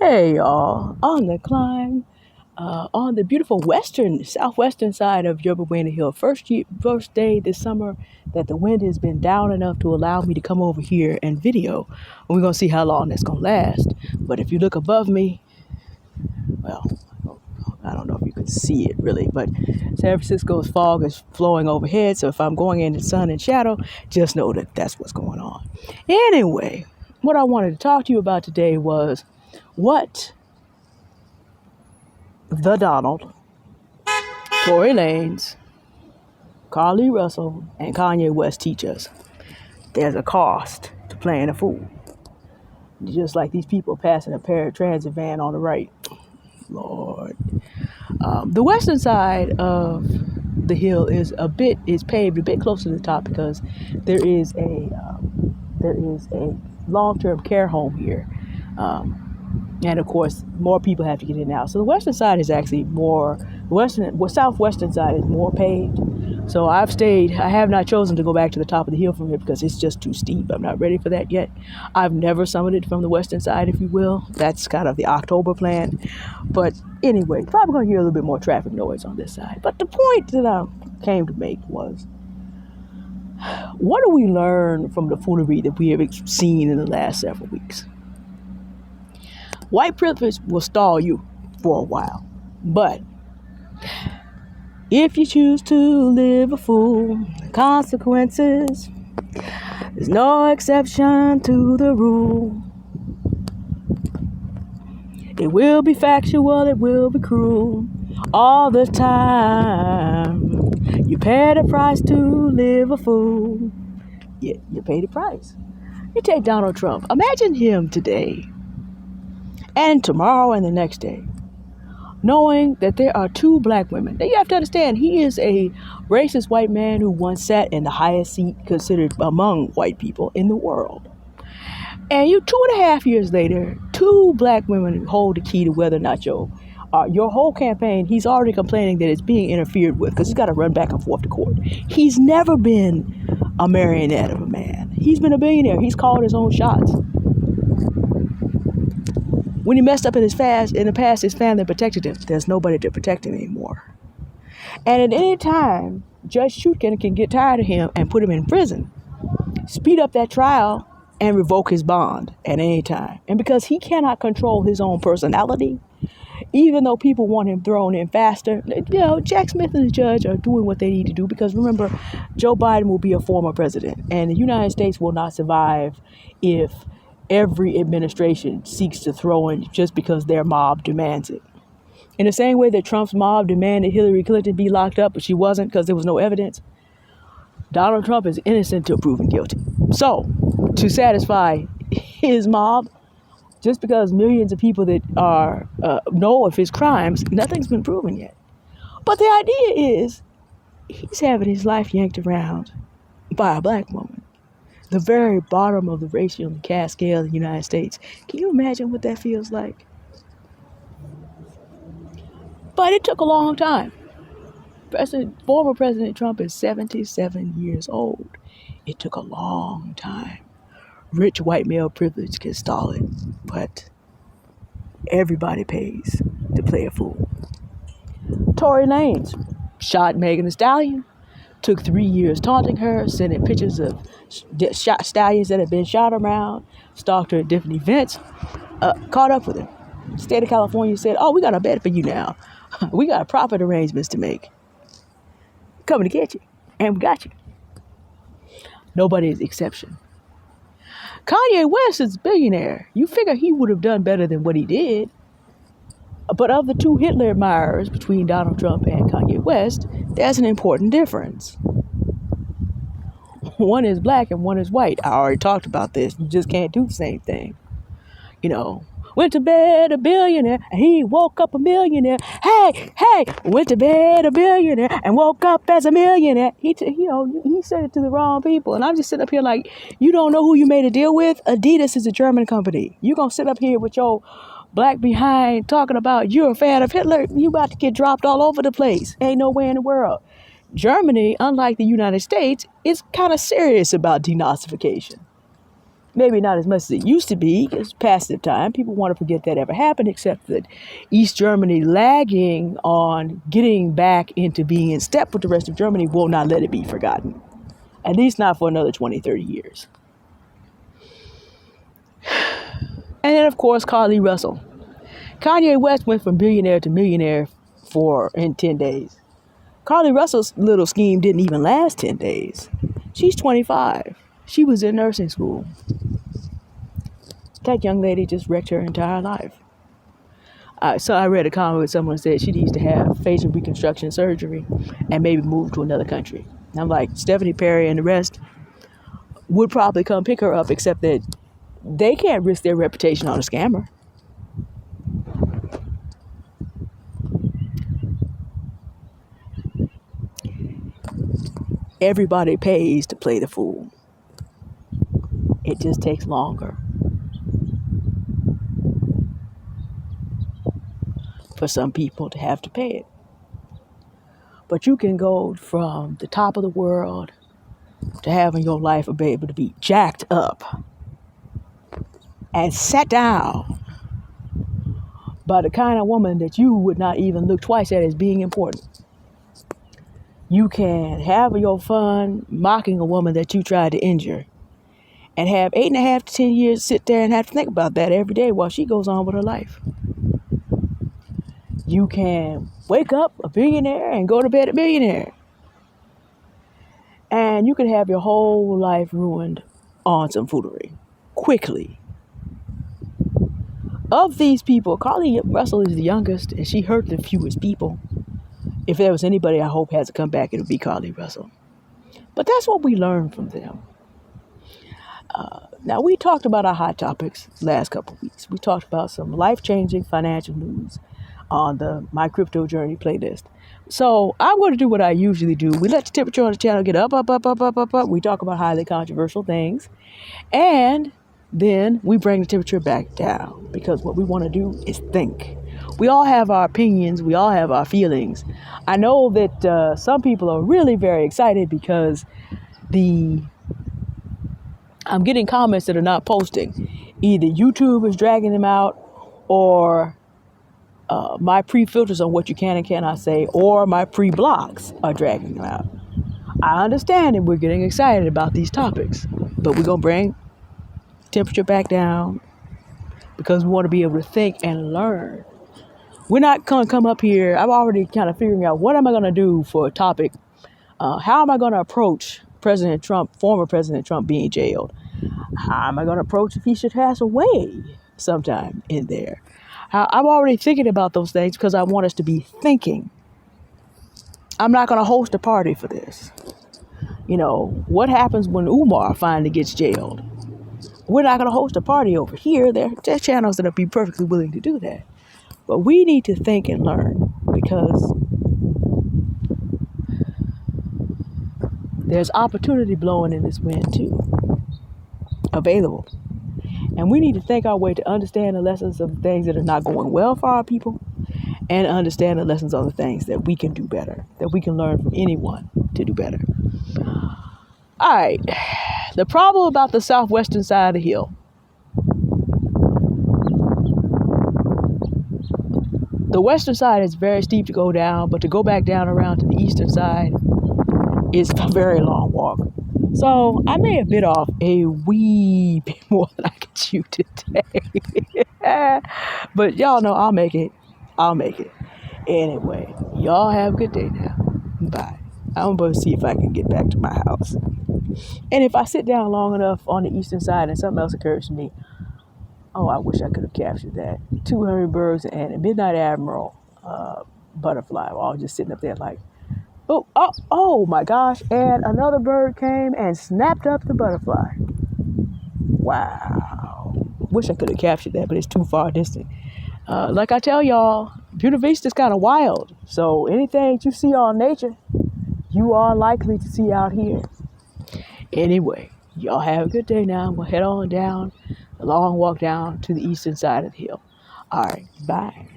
Hey y'all, on the climb, on the beautiful southwestern side of Yerba Buena Hill. First day this summer that the wind has been down enough to allow me to come over here and video. And we're gonna see how long that's gonna last. But if you look above me, well, I don't know if you can see it really, but San Francisco's fog is flowing overhead. So if I'm going into sun and shadow, just know that that's what's going on. Anyway, what I wanted to talk to you about today was what the Donald, Tory Lanez, Carlee Russell, and Kanye West teach us. There's a cost to playing a fool. Just like these people passing a paratransit van on the right. Lord. The western side of the hill is paved a bit closer to the top because there is a long-term care home here. And of course, more people have to get in now. So the western side is actually southwestern side is more paved. So I have not chosen to go back to the top of the hill from here because it's just too steep. I'm not ready for that yet. I've never summited from the western side, if you will. That's kind of the October plan. But anyway, probably going to hear a little bit more traffic noise on this side. But the point that I came to make was, what do we learn from the foolery that we have seen in the last several weeks? White privilege will stall you for a while, but if you choose to live a fool, consequences, there's no exception to the rule. It will be factual, it will be cruel, all the time. You pay the price to live a fool. Yeah, you pay the price. You take Donald Trump. Imagine him today and tomorrow and the next day, knowing that there are two black women. Now you have to understand, he is a racist white man who once sat in the highest seat considered among white people in the world. And 2.5 years later, two black women hold the key to whether or not your whole campaign, he's already complaining that it's being interfered with because he's got to run back and forth to court. He's never been a marionette of a man. He's been a billionaire. He's called his own shots. When he messed up in the past, his family protected him. There's nobody to protect him anymore. And at any time, Judge Chutkin can get tired of him and put him in prison, speed up that trial, and revoke his bond at any time. And because he cannot control his own personality, even though people want him thrown in faster, Jack Smith and the judge are doing what they need to do because remember, Joe Biden will be a former president, and the United States will not survive if every administration seeks to throw in just because their mob demands it. In the same way that Trump's mob demanded Hillary Clinton be locked up, but she wasn't because there was no evidence, Donald Trump is innocent till proven guilty. So, to satisfy his mob, just because millions of people that know of his crimes, nothing's been proven yet. But the idea is, he's having his life yanked around by a black woman. The very bottom of the racial and caste scale in the United States. Can you imagine what that feels like? But it took a long time. Former President Trump is 77 years old. It took a long time. Rich white male privilege can stall it, but everybody pays to play a fool. Tory Lanez shot Megan Thee Stallion. Took 3 years taunting her, sending pictures of stallions that had been shot around, stalked her at different events, caught up with him. State of California said, we got a bed for you now. We got profit arrangements to make. Coming to get you. And we got you. Nobody's exception. Kanye West is a billionaire. You figure he would have done better than what he did. But of the two Hitler admirers between Donald Trump and Kanye West, there's an important difference. One is black and one is white. I already talked about this. You just can't do the same thing. Went to bed a billionaire and he woke up a millionaire. Hey, went to bed a billionaire and woke up as a millionaire. He said it to the wrong people. And I'm just sitting up here like, you don't know who you made a deal with? Adidas is a German company. You gonna sit up here with your black behind talking about you're a fan of Hitler, you about to get dropped all over the place. Ain't no way in the world. Germany, unlike the United States, is kind of serious about denazification. Maybe not as much as it used to be, because passive time. People want to forget that ever happened, except that East Germany lagging on getting back into being in step with the rest of Germany will not let it be forgotten. At least not for another 20, 30 years. And then, of course, Carlee Russell. Kanye West went from billionaire to millionaire in 10 days. Carlee Russell's little scheme didn't even last 10 days. She's 25. She was in nursing school. That young lady just wrecked her entire life. So I read a comment where someone said she needs to have facial reconstruction surgery and maybe move to another country. And I'm like, Stephanie Perry and the rest would probably come pick her up, except that they can't risk their reputation on a scammer. Everybody pays to play the fool. It just takes longer for some people to have to pay it. But you can go from the top of the world to having your life be able to be jacked up and sat down by the kind of woman that you would not even look twice at as being important. You can have your fun mocking a woman that you tried to injure and have 8.5 to 10 years sit there and have to think about that every day while she goes on with her life. You can wake up a billionaire and go to bed a millionaire. And you can have your whole life ruined on some foolery quickly. Of these people, Carlee Russell is the youngest, and she hurt the fewest people. If there was anybody I hope has a comeback, it would be Carlee Russell. But that's what we learned from them. Now, we talked about our hot topics last couple of weeks. We talked about some life-changing financial news on the My Crypto Journey playlist. So I'm going to do what I usually do. We let the temperature on the channel get up. We talk about highly controversial things. And then we bring the temperature back down, because what we want to do is think. We all have our opinions. We all have our feelings. I know that some people are really very excited because I'm getting comments that are not posting. Either YouTube is dragging them out, or my pre-filters on what you can and cannot say, or my pre-blocks are dragging them out. I understand that we're getting excited about these topics, but we're going to bring temperature back down because we want to be able to think and learn. We're not going to come up here. I'm already kind of figuring out what am I going to do for a topic. How am I going to approach President Trump, former President Trump being jailed? How am I going to approach if he should pass away sometime in there? I'm already thinking about those things because I want us to be thinking. I'm not going to host a party for this. You know, what happens when Umar finally gets jailed? We're not going to host a party over here. There are channels that will be perfectly willing to do that. But we need to think and learn, because there's opportunity blowing in this wind too, available. And we need to think our way to understand the lessons of the things that are not going well for our people, and understand the lessons of the things that we can do better, that we can learn from anyone to do better. All right. The problem about the southwestern side of the hill. The western side is very steep to go down, but to go back down around to the eastern side is a very long walk. So I may have bit off a wee bit more than I could chew today. But y'all know I'll make it. Anyway, y'all have a good day now. Bye. I'm going to see if I can get back to my house. And if I sit down long enough on the eastern side and something else occurs to me, oh, I wish I could have captured that. 2 hummingbirds and a midnight admiral butterfly all just sitting up there like, oh my gosh. And another bird came and snapped up the butterfly. Wow. Wish I could have captured that, but it's too far distant. Like I tell y'all, Buena Vista is kind of wild. So anything that you see on nature, you are likely to see out here. Anyway, y'all have a good day now. I'm going to head on down, a long walk down to the eastern side of the hill. All right, bye.